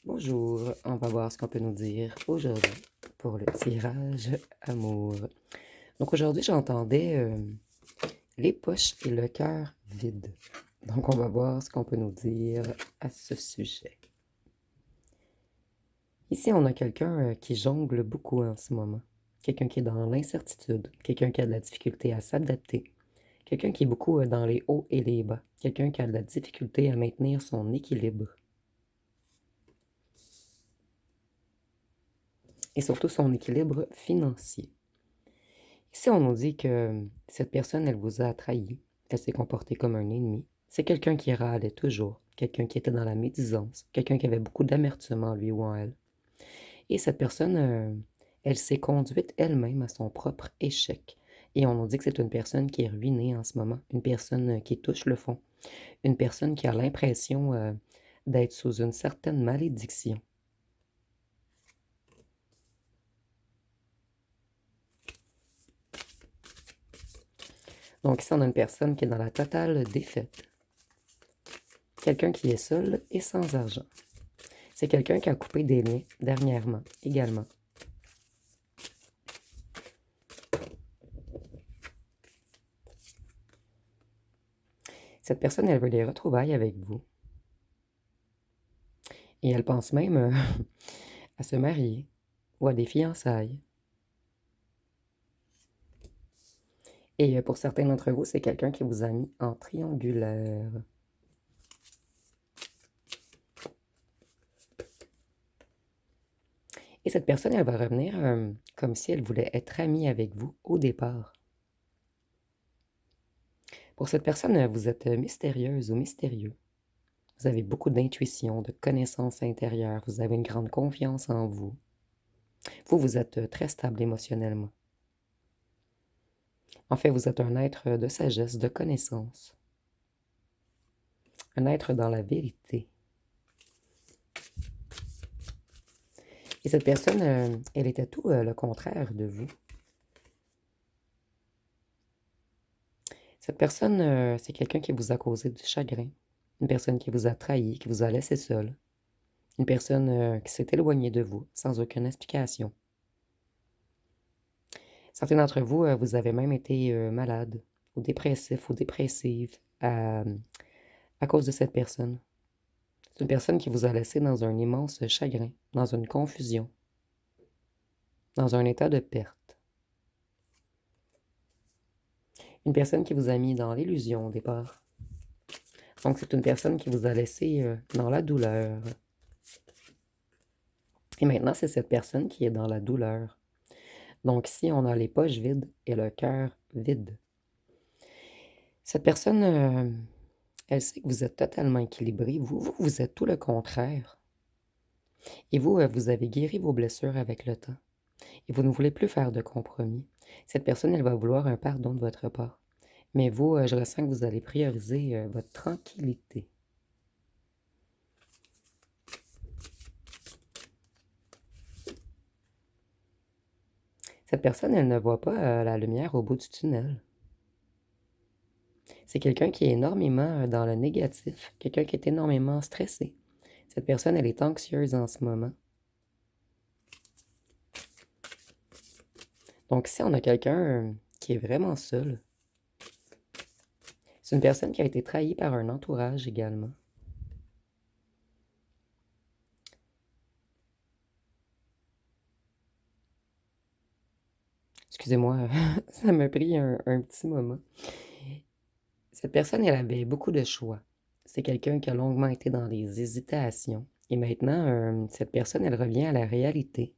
Bonjour, on va voir ce qu'on peut nous dire aujourd'hui pour le tirage amour. Donc aujourd'hui, j'entendais les poches et le cœur vide. Donc on va voir ce qu'on peut nous dire à ce sujet. Ici, on a quelqu'un qui jongle beaucoup en ce moment. Quelqu'un qui est dans l'incertitude, quelqu'un qui a de la difficulté à s'adapter, quelqu'un qui est beaucoup dans les hauts et les bas, quelqu'un qui a de la difficulté à maintenir son équilibre. Et surtout son équilibre financier. Ici, on nous dit que cette personne, elle vous a trahi, elle s'est comportée comme un ennemi. C'est quelqu'un qui râlait toujours, quelqu'un qui était dans la médisance, quelqu'un qui avait beaucoup d'amertume en lui ou en elle. Et cette personne, elle s'est conduite elle-même à son propre échec. Et on nous dit que c'est une personne qui est ruinée en ce moment, une personne qui touche le fond, une personne qui a l'impression d'être sous une certaine malédiction. Donc ici, on a une personne qui est dans la totale défaite. Quelqu'un qui est seul et sans argent. C'est quelqu'un qui a coupé des liens dernièrement également. Cette personne, elle veut des retrouvailles avec vous. Et elle pense même à se marier ou à des fiançailles. Et pour certains d'entre vous, c'est quelqu'un qui vous a mis en triangulaire. Et cette personne, elle va revenir comme si elle voulait être amie avec vous au départ. Pour cette personne, vous êtes mystérieuse ou mystérieux. Vous avez beaucoup d'intuition, de connaissances intérieures. Vous avez une grande confiance en vous. Vous êtes très stable émotionnellement. En fait, vous êtes un être de sagesse, de connaissance. Un être dans la vérité. Et cette personne, elle était tout le contraire de vous. Cette personne, c'est quelqu'un qui vous a causé du chagrin. Une personne qui vous a trahi, qui vous a laissé seul. Une personne qui s'est éloignée de vous sans aucune explication. Certains d'entre vous, vous avez même été malade ou dépressif ou dépressive à cause de cette personne. C'est une personne qui vous a laissé dans un immense chagrin, dans une confusion, dans un état de perte. Une personne qui vous a mis dans l'illusion au départ. Donc, c'est une personne qui vous a laissé dans la douleur. Et maintenant, c'est cette personne qui est dans la douleur. Donc, ici, on a les poches vides et le cœur vide. Cette personne, elle sait que vous êtes totalement équilibré. Vous êtes tout le contraire. Et vous avez guéri vos blessures avec le temps. Et vous ne voulez plus faire de compromis. Cette personne, elle va vouloir un pardon de votre part. Mais vous, je ressens que vous allez prioriser votre tranquillité. Cette personne, elle ne voit pas la lumière au bout du tunnel. C'est quelqu'un qui est énormément dans le négatif, quelqu'un qui est énormément stressé. Cette personne, elle est anxieuse en ce moment. Donc ici, on a quelqu'un qui est vraiment seul. C'est une personne qui a été trahie par un entourage également. Excusez-moi, ça m'a pris un petit moment. Cette personne, elle avait beaucoup de choix. C'est quelqu'un qui a longuement été dans des hésitations. Et maintenant, cette personne, elle revient à la réalité.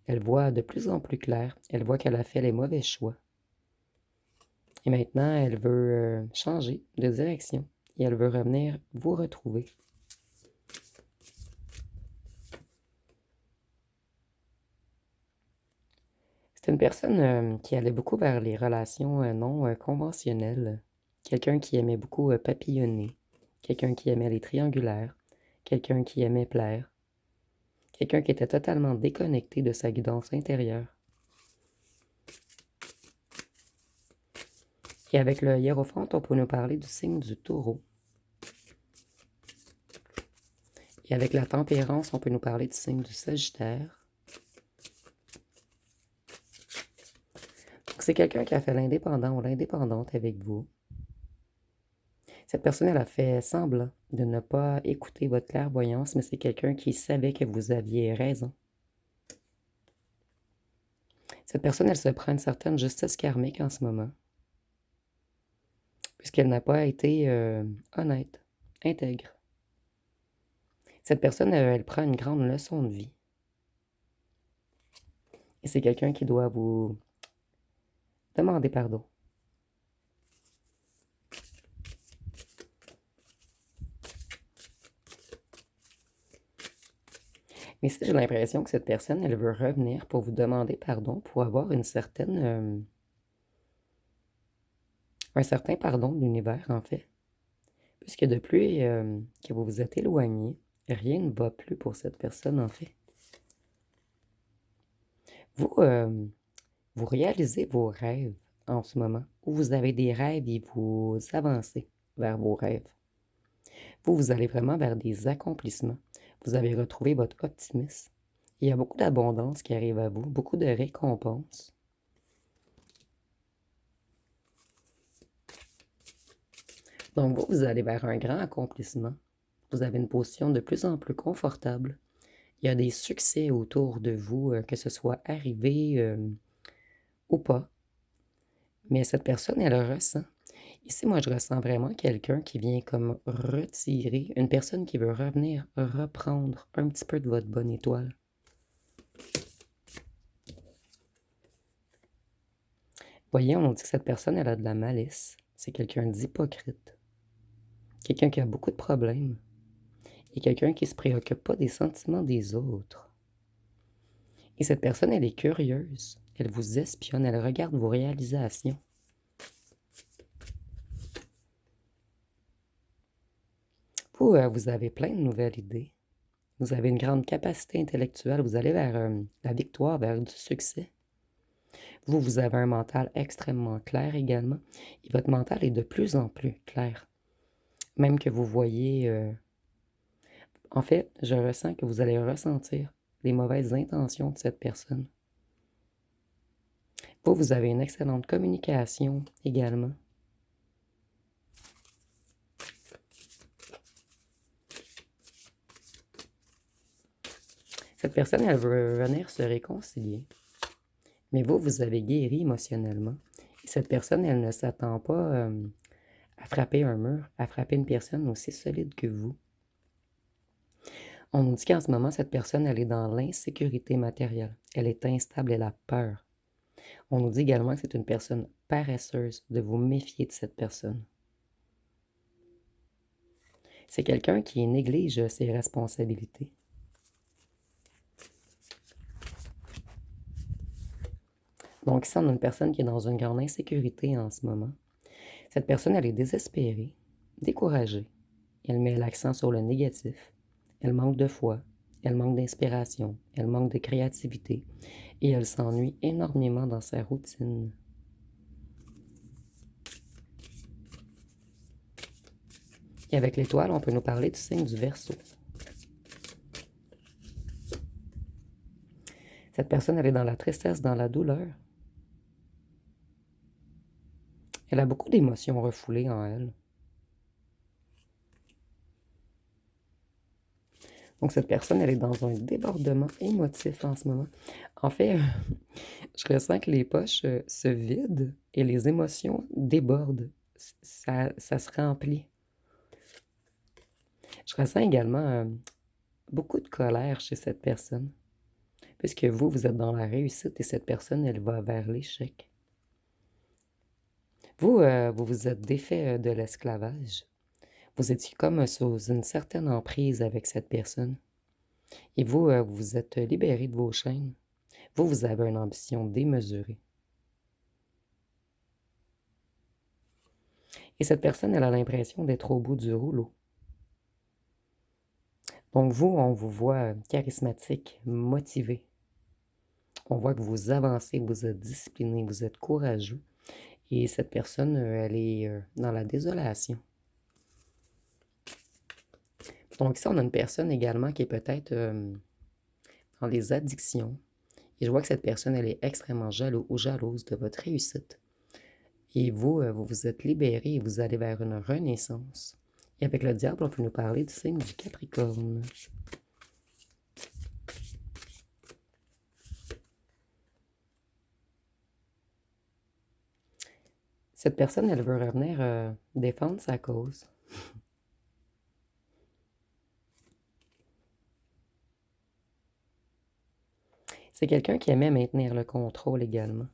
Elle voit de plus en plus clair. Elle voit qu'elle a fait les mauvais choix. Et maintenant, elle veut changer de direction. Et elle veut revenir vous retrouver. C'est une personne qui allait beaucoup vers les relations non conventionnelles. Quelqu'un qui aimait beaucoup papillonner. Quelqu'un qui aimait les triangulaires. Quelqu'un qui aimait plaire. Quelqu'un qui était totalement déconnecté de sa guidance intérieure. Et avec le hiérophante, on peut nous parler du signe du taureau. Et avec la tempérance, on peut nous parler du signe du Sagittaire. Donc, c'est quelqu'un qui a fait l'indépendant ou l'indépendante avec vous. Cette personne, elle a fait semblant de ne pas écouter votre clairvoyance, mais c'est quelqu'un qui savait que vous aviez raison. Cette personne, elle se prend une certaine justice karmique en ce moment, puisqu'elle n'a pas été honnête, intègre. Cette personne, elle prend une grande leçon de vie. Et c'est quelqu'un qui doit vous demander pardon. Mais si j'ai l'impression que cette personne, elle veut revenir pour vous demander pardon, pour avoir une certaine, un certain pardon de l'univers, en fait. Puisque depuis que vous vous êtes éloigné, rien ne va plus pour cette personne, en fait. Vous, vous réalisez vos rêves en ce moment, ou vous avez des rêves et vous avancez vers vos rêves. Vous allez vraiment vers des accomplissements. Vous avez retrouvé votre optimisme. Il y a beaucoup d'abondance qui arrive à vous, beaucoup de récompenses. Donc vous allez vers un grand accomplissement. Vous avez une position de plus en plus confortable. Il y a des succès autour de vous, que ce soit arrivé ou pas. Mais cette personne, elle le ressent. Ici, moi, je ressens vraiment quelqu'un qui vient comme retirer, une personne qui veut revenir reprendre un petit peu de votre bonne étoile. Voyez, on dit que cette personne, elle a de la malice. C'est quelqu'un d'hypocrite. Quelqu'un qui a beaucoup de problèmes. Et quelqu'un qui ne se préoccupe pas des sentiments des autres. Et cette personne, elle est curieuse. Elle vous espionne, elle regarde vos réalisations. Vous, vous avez plein de nouvelles idées. Vous avez une grande capacité intellectuelle. Vous allez vers la victoire, vers du succès. Vous avez un mental extrêmement clair également. Et votre mental est de plus en plus clair. Même que vous voyez... En fait, je ressens que vous allez ressentir les mauvaises intentions de cette personne. Vous avez une excellente communication également. Cette personne, elle veut venir se réconcilier. Mais vous avez guéri émotionnellement. Et cette personne, elle ne s'attend pas à frapper un mur, à frapper une personne aussi solide que vous. On nous dit qu'en ce moment, cette personne, elle est dans l'insécurité matérielle. Elle est instable, elle a peur. On nous dit également que c'est une personne paresseuse, de vous méfier de cette personne. C'est quelqu'un qui néglige ses responsabilités. Donc ici, on a une personne qui est dans une grande insécurité en ce moment. Cette personne, elle est désespérée, découragée. Elle met l'accent sur le négatif. Elle manque de foi. Elle manque d'inspiration. Elle manque de créativité. Et elle s'ennuie énormément dans sa routine. Et avec l'étoile, on peut nous parler du signe du Verseau. Cette personne, elle est dans la tristesse, dans la douleur. Elle a beaucoup d'émotions refoulées en elle. Donc cette personne, elle est dans un débordement émotif en ce moment. En fait, je ressens que les poches se vident et les émotions débordent. Ça se remplit. Je ressens également beaucoup de colère chez cette personne. Puisque vous êtes dans la réussite et cette personne, elle va vers l'échec. Vous vous êtes défait de l'esclavage. Vous étiez comme sous une certaine emprise avec cette personne. Et vous vous êtes libéré de vos chaînes. Vous avez une ambition démesurée. Et cette personne, elle a l'impression d'être au bout du rouleau. Donc vous, on vous voit charismatique, motivé. On voit que vous avancez, vous êtes discipliné, vous êtes courageux. Et cette personne, elle est dans la désolation. Donc ici, on a une personne également qui est peut-être dans les addictions. Et je vois que cette personne, elle est extrêmement jaloux ou jalouse de votre réussite. Et vous, vous vous êtes libéré et vous allez vers une renaissance. Et avec le diable, on peut nous parler du signe du Capricorne. Cette personne, elle veut revenir défendre sa cause. C'est quelqu'un qui aimait maintenir le contrôle également.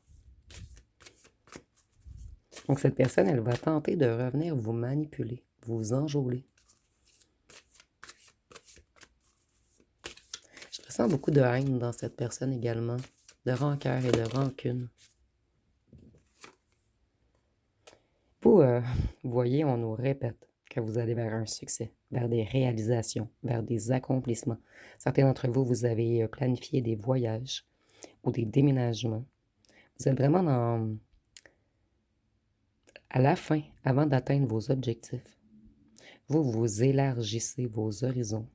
Donc cette personne, elle va tenter de revenir vous manipuler, vous enjôler. Je ressens beaucoup de haine dans cette personne également, de rancœur et de rancune. Vous voyez, on nous répète que vous allez vers un succès, vers des réalisations, vers des accomplissements. Certains d'entre vous, vous avez planifié des voyages ou des déménagements. Vous êtes vraiment à la fin, avant d'atteindre vos objectifs. Vous élargissez vos horizons.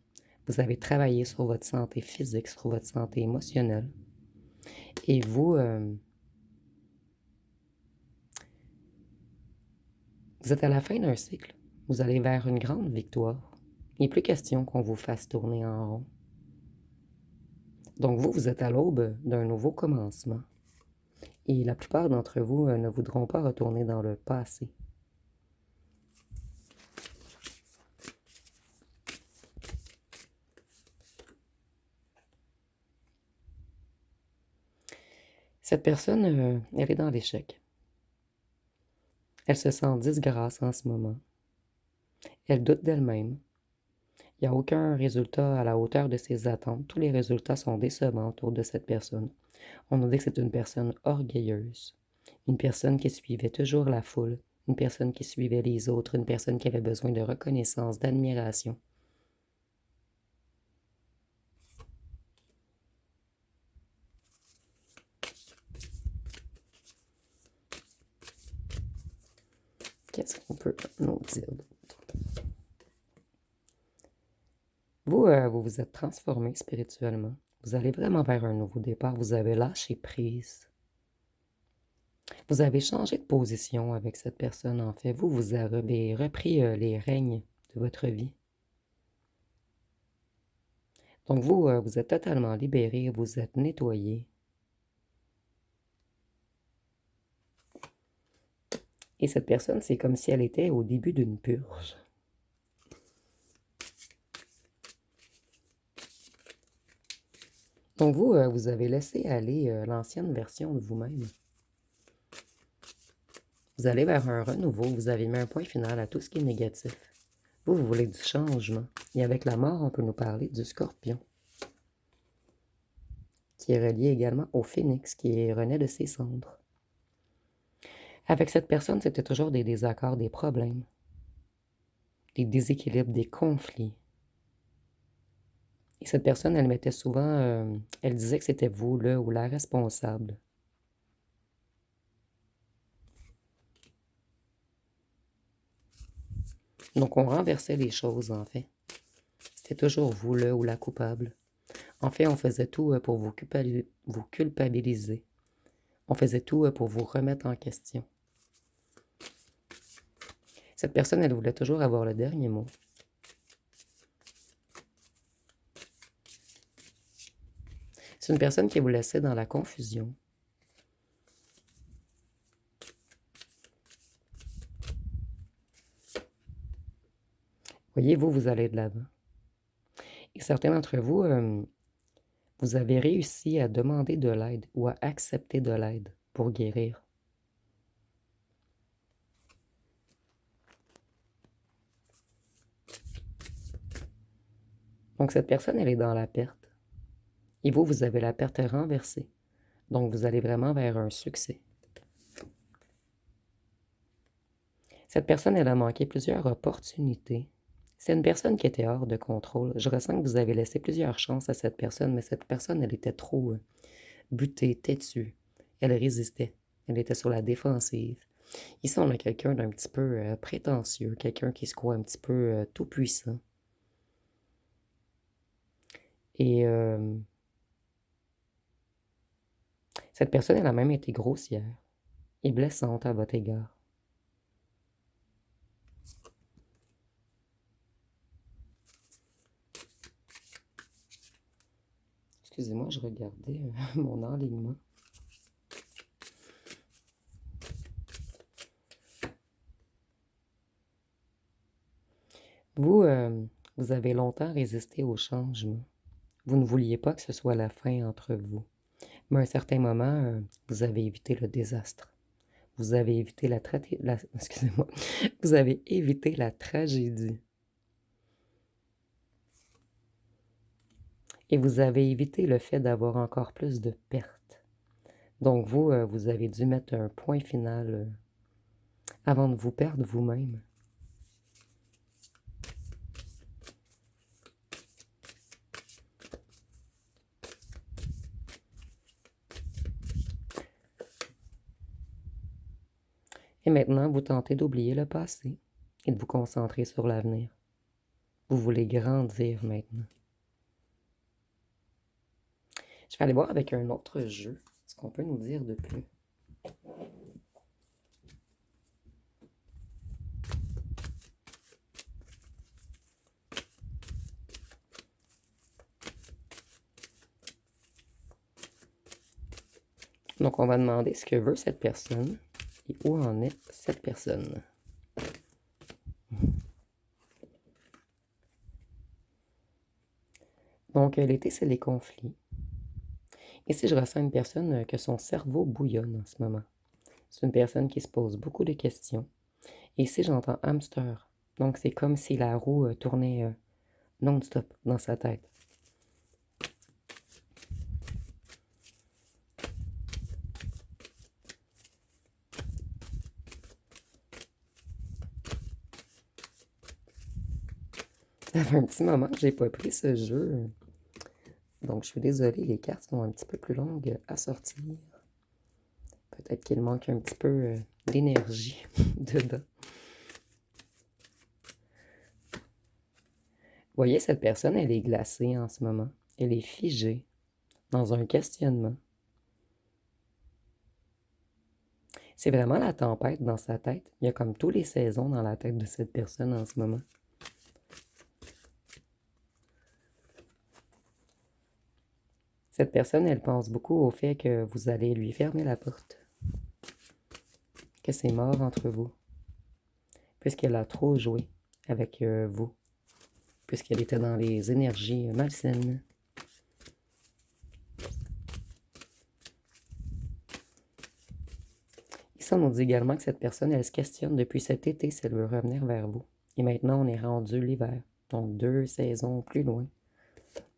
Vous avez travaillé sur votre santé physique, sur votre santé émotionnelle. Et vous êtes à la fin d'un cycle. Vous allez vers une grande victoire. Il n'est plus question qu'on vous fasse tourner en rond. Donc vous êtes à l'aube d'un nouveau commencement. Et la plupart d'entre vous ne voudront pas retourner dans le passé. Cette personne, elle est dans l'échec. Elle se sent disgrâce en ce moment. Elle doute d'elle-même. Il n'y a aucun résultat à la hauteur de ses attentes. Tous les résultats sont décevants autour de cette personne. On nous dit que c'est une personne orgueilleuse, une personne qui suivait toujours la foule, une personne qui suivait les autres, une personne qui avait besoin de reconnaissance, d'admiration. Qu'est-ce qu'on peut nous dire d'autre? Vous vous êtes transformé spirituellement. Vous allez vraiment vers un nouveau départ. Vous avez lâché prise. Vous avez changé de position avec cette personne, en fait. Vous avez repris les règnes de votre vie. Donc vous êtes totalement libéré, vous êtes nettoyé. Et cette personne, c'est comme si elle était au début d'une purge. Donc vous avez laissé aller l'ancienne version de vous-même. Vous allez vers un renouveau, vous avez mis un point final à tout ce qui est négatif. Vous voulez du changement. Et avec la mort, on peut nous parler du scorpion, qui est relié également au phénix, qui renaît de ses cendres. Avec cette personne, c'était toujours des désaccords, des problèmes, des déséquilibres, des conflits. Et cette personne, elle mettait souvent, elle disait que c'était vous, le ou la responsable. Donc on renversait les choses, en fait. C'était toujours vous, le ou la coupable. En fait, on faisait tout pour vous culpabiliser. On faisait tout pour vous remettre en question. Cette personne, elle voulait toujours avoir le dernier mot. C'est une personne qui vous laissait dans la confusion. Voyez-vous, vous allez de l'avant. Et certains d'entre vous, vous avez réussi à demander de l'aide ou à accepter de l'aide pour guérir. Donc cette personne, elle est dans la perte. Et vous avez la perte renversée. Donc vous allez vraiment vers un succès. Cette personne, elle a manqué plusieurs opportunités. C'est une personne qui était hors de contrôle. Je ressens que vous avez laissé plusieurs chances à cette personne, mais cette personne, elle était trop butée, têtue. Elle résistait. Elle était sur la défensive. Ici, on a quelqu'un d'un petit peu prétentieux, quelqu'un qui se croit un petit peu tout puissant. Et cette personne, elle a même été grossière et blessante à votre égard. Excusez-moi, je regardais mon enlignement. Vous, vous avez longtemps résisté au changement. Vous ne vouliez pas que ce soit la fin entre vous. Mais à un certain moment, vous avez évité le désastre. Vous avez évité excusez-moi. Vous avez évité la tragédie. Et vous avez évité le fait d'avoir encore plus de pertes. Donc vous, vous avez dû mettre un point final avant de vous perdre vous-même. Et maintenant, vous tentez d'oublier le passé et de vous concentrer sur l'avenir. Vous voulez grandir maintenant. Je vais aller voir avec un autre jeu ce qu'on peut nous dire de plus. Donc, on va demander ce que veut cette personne et où en est cette personne. Donc, l'été, c'est les conflits. Et si je ressens une personne que son cerveau bouillonne en ce moment, c'est une personne qui se pose beaucoup de questions. Et ici, j'entends hamster. Donc, c'est comme si la roue tournait non-stop dans sa tête. Ça fait un petit moment que j'ai pas pris ce jeu. Donc, je suis désolée, les cartes sont un petit peu plus longues à sortir. Peut-être qu'il manque un petit peu d'énergie dedans. Vous voyez, cette personne, elle est glacée en ce moment. Elle est figée dans un questionnement. C'est vraiment la tempête dans sa tête. Il y a comme tous les saisons dans la tête de cette personne en ce moment. Cette personne, elle pense beaucoup au fait que vous allez lui fermer la porte. Que c'est mort entre vous. Puisqu'elle a trop joué avec vous. Puisqu'elle était dans les énergies malsaines. Ici, on nous dit également que cette personne, elle se questionne depuis cet été si elle veut revenir vers vous. Et maintenant, on est rendu l'hiver. Donc, 2 saisons plus loin.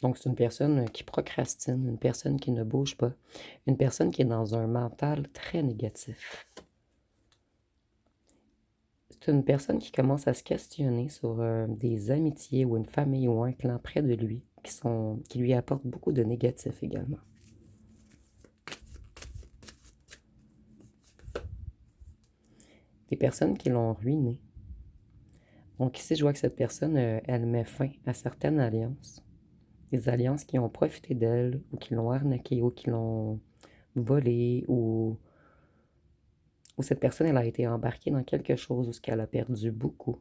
Donc, c'est une personne qui procrastine, une personne qui ne bouge pas, une personne qui est dans un mental très négatif. C'est une personne qui commence à se questionner sur des amitiés ou une famille ou un clan près de lui qui lui apportent beaucoup de négatifs également. Des personnes qui l'ont ruiné. Donc ici, je vois que cette personne, elle met fin à certaines alliances. Des alliances qui ont profité d'elle, ou qui l'ont arnaqué, ou qui l'ont volé, ou cette personne, elle a été embarquée dans quelque chose où elle a perdu beaucoup.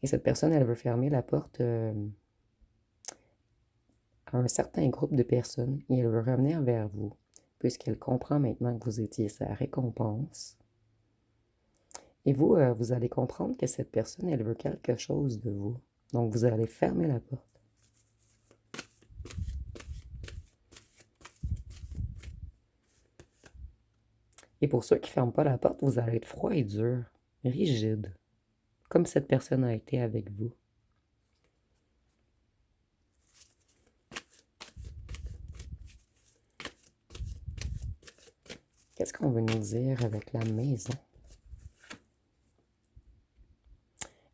Et cette personne, elle veut fermer la porte à un certain groupe de personnes et elle veut revenir vers vous, puisqu'elle comprend maintenant que vous étiez sa récompense. Et vous, vous allez comprendre que cette personne, elle veut quelque chose de vous. Donc, vous allez fermer la porte. Et pour ceux qui ne ferment pas la porte, vous allez être froid et dur, rigide, comme cette personne a été avec vous. Qu'est-ce qu'on veut nous dire avec la maison?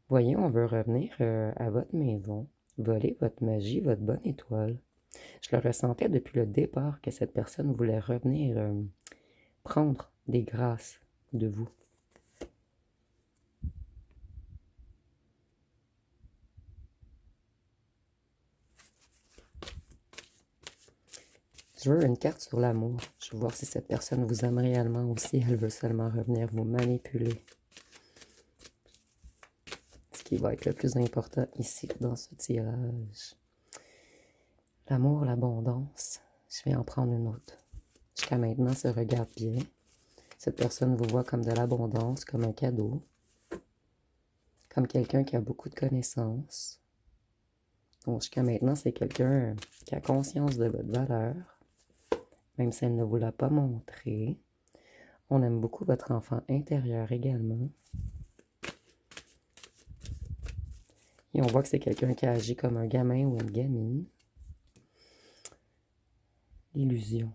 Voyez, on veut revenir à votre maison, voler votre magie, votre bonne étoile. Je le ressentais depuis le départ que cette personne voulait revenir prendre des grâces de vous. Je veux une carte sur l'amour. Je veux voir si cette personne vous aime réellement ou si elle veut seulement revenir vous manipuler. Ce qui va être le plus important ici dans ce tirage. L'amour, l'abondance. Je vais en prendre une autre. Jusqu'à maintenant, se regarde bien. Cette personne vous voit comme de l'abondance, comme un cadeau, comme quelqu'un qui a beaucoup de connaissances. Donc jusqu'à maintenant, c'est quelqu'un qui a conscience de votre valeur, même si elle ne vous l'a pas montré. On aime beaucoup votre enfant intérieur également. Et on voit que c'est quelqu'un qui agit comme un gamin ou une gamine. L'illusion.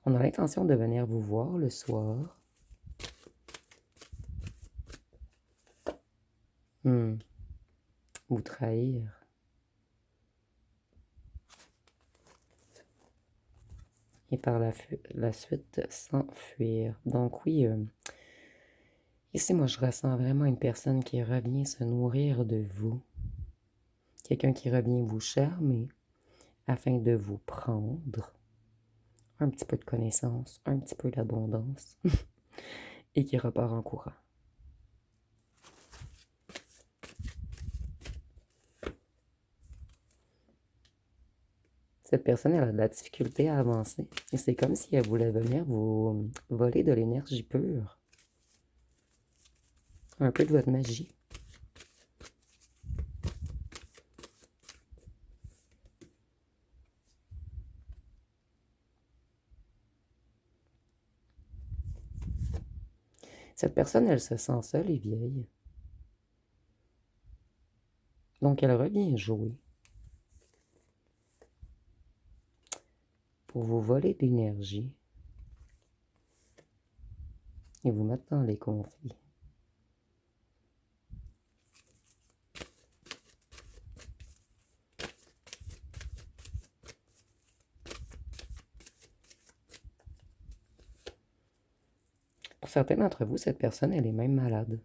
On a l'intention de venir vous voir le soir. Vous trahir. Et par la suite, s'enfuir. Donc oui, ici, moi, je ressens vraiment une personne qui revient se nourrir de vous. Quelqu'un qui revient vous charmer afin de vous prendre un petit peu de connaissance, un petit peu d'abondance et qui repart en courant. Cette personne, elle a de la difficulté à avancer. Et c'est comme si elle voulait venir vous voler de l'énergie pure. Un peu de votre magie. Cette personne, elle se sent seule et vieille. Donc, elle revient jouer pour vous voler de l'énergie et vous mettre dans les conflits. Pour certains d'entre vous, cette personne, elle est même malade.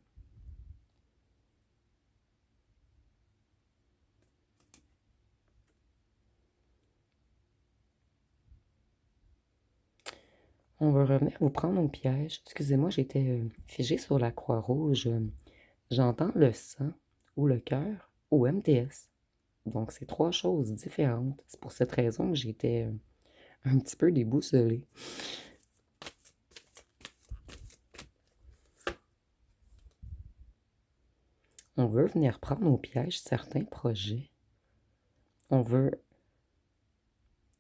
On va revenir vous prendre au piège. Excusez-moi, j'étais figée sur la Croix-Rouge. J'entends le sang ou le cœur ou MTS. Donc, c'est trois choses différentes. C'est pour cette raison que j'étais un petit peu déboussolée. On veut venir prendre au piège certains projets. On veut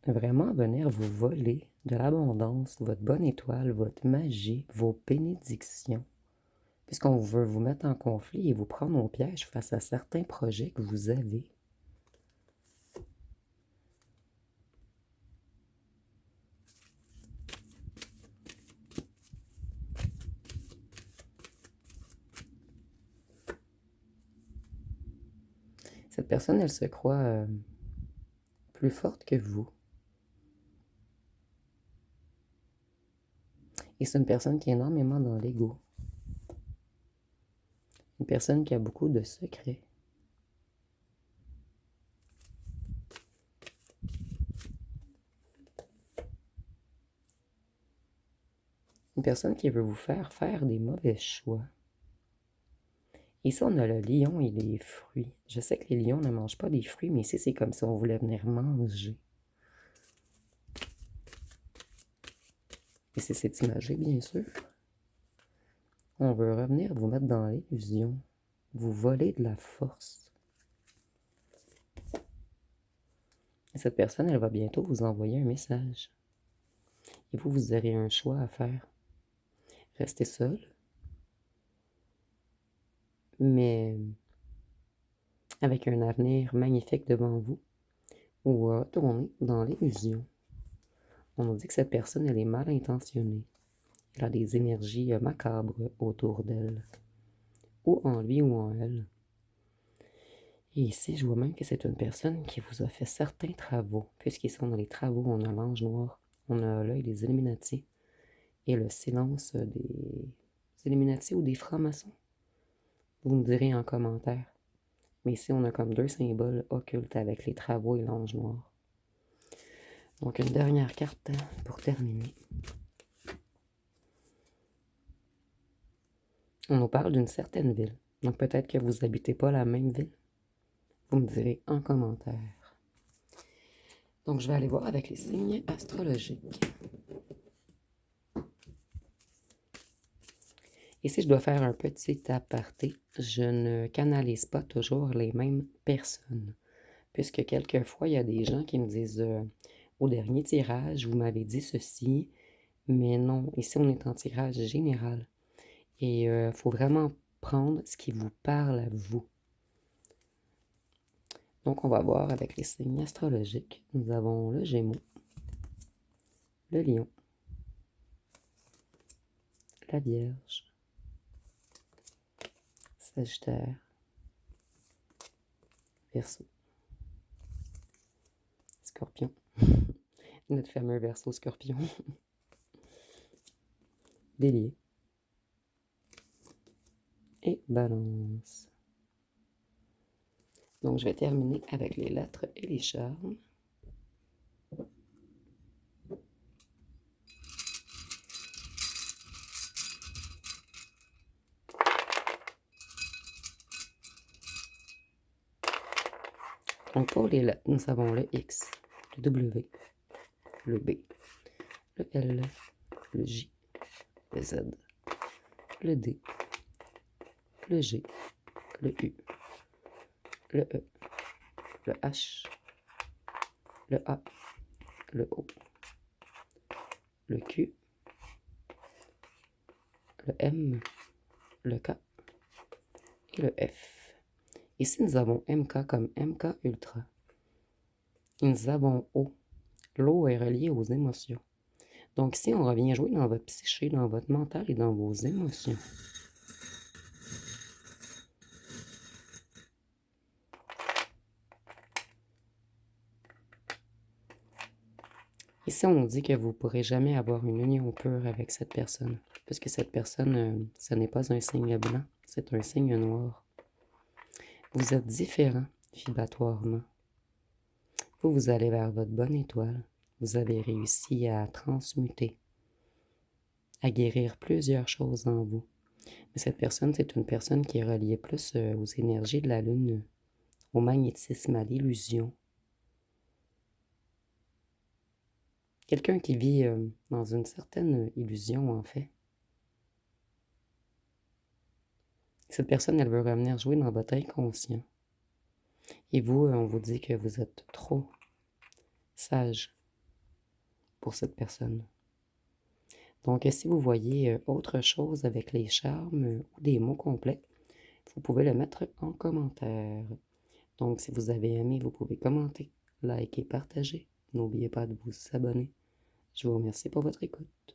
vraiment venir vous voler de l'abondance, votre bonne étoile, votre magie, vos bénédictions. Puisqu'on veut vous mettre en conflit et vous prendre au piège face à certains projets que vous avez. Cette personne, elle se croit plus forte que vous. Et c'est une personne qui est énormément dans l'ego. Une personne qui a beaucoup de secrets. Une personne qui veut vous faire des mauvais choix. Ici, on a le lion et les fruits. Je sais que les lions ne mangent pas des fruits, mais ici, c'est comme si on voulait venir manger. Et c'est cette image, bien sûr. On veut revenir vous mettre dans l'illusion, vous voler de la force. Et cette personne, elle va bientôt vous envoyer un message. Et vous aurez un choix à faire. Rester seul, mais avec un avenir magnifique devant vous, ou retourner dans l'illusion. On nous dit que cette personne, elle est mal intentionnée. Elle a des énergies macabres autour d'elle, ou en lui ou en elle. Et ici, je vois même que c'est une personne qui vous a fait certains travaux. Puisqu'ils sont dans les travaux, on a l'ange noir, on a l'œil des Illuminati et le silence des Illuminati ou des francs-maçons. Vous me direz en commentaire. Mais ici, on a comme deux symboles occultes avec les travaux et l'ange noir. Donc, une dernière carte pour terminer. On nous parle d'une certaine ville. Donc, peut-être que vous n'habitez pas la même ville. Vous me direz en commentaire. Donc, je vais aller voir avec les signes astrologiques. Et si je dois faire un petit aparté, je ne canalise pas toujours les mêmes personnes. Puisque quelquefois, il y a des gens qui me disent au dernier tirage, vous m'avez dit ceci, mais non, ici on est en tirage général. Et il faut vraiment prendre ce qui vous parle à vous. Donc on va voir avec les signes astrologiques. Nous avons le Gémeaux, le Lion, la Vierge, Sagittaire, Verseau, Scorpion, notre fameux Verseau Scorpion, Bélier et Balance. Donc je vais terminer avec les lettres et les charmes. Donc pour les lettres, nous avons le X, le W, le B, le L, le J, le Z, le D, le G, le U, le E, le H, le A, le O, le Q, le M, le K et le F. Ici, nous avons MK comme MK Ultra. Et nous avons O. L'eau est reliée aux émotions. Donc ici, on revient jouer dans votre psyché, dans votre mental et dans vos émotions. Ici, on nous dit que vous ne pourrez jamais avoir une union pure avec cette personne, puisque cette personne, ce n'est pas un signe blanc, c'est un signe noir. Vous êtes différents vibratoirement. Vous allez vers votre bonne étoile. Vous avez réussi à transmuter, à guérir plusieurs choses en vous. Mais cette personne, c'est une personne qui est reliée plus aux énergies de la Lune, au magnétisme, à l'illusion. Quelqu'un qui vit dans une certaine illusion, en fait. Cette personne, elle veut revenir jouer dans votre inconscient. Et vous, on vous dit que vous êtes trop sage pour cette personne. Donc, si vous voyez autre chose avec les charmes ou des mots complets, vous pouvez le mettre en commentaire. Donc, si vous avez aimé, vous pouvez commenter, liker, partager. N'oubliez pas de vous abonner. Je vous remercie pour votre écoute.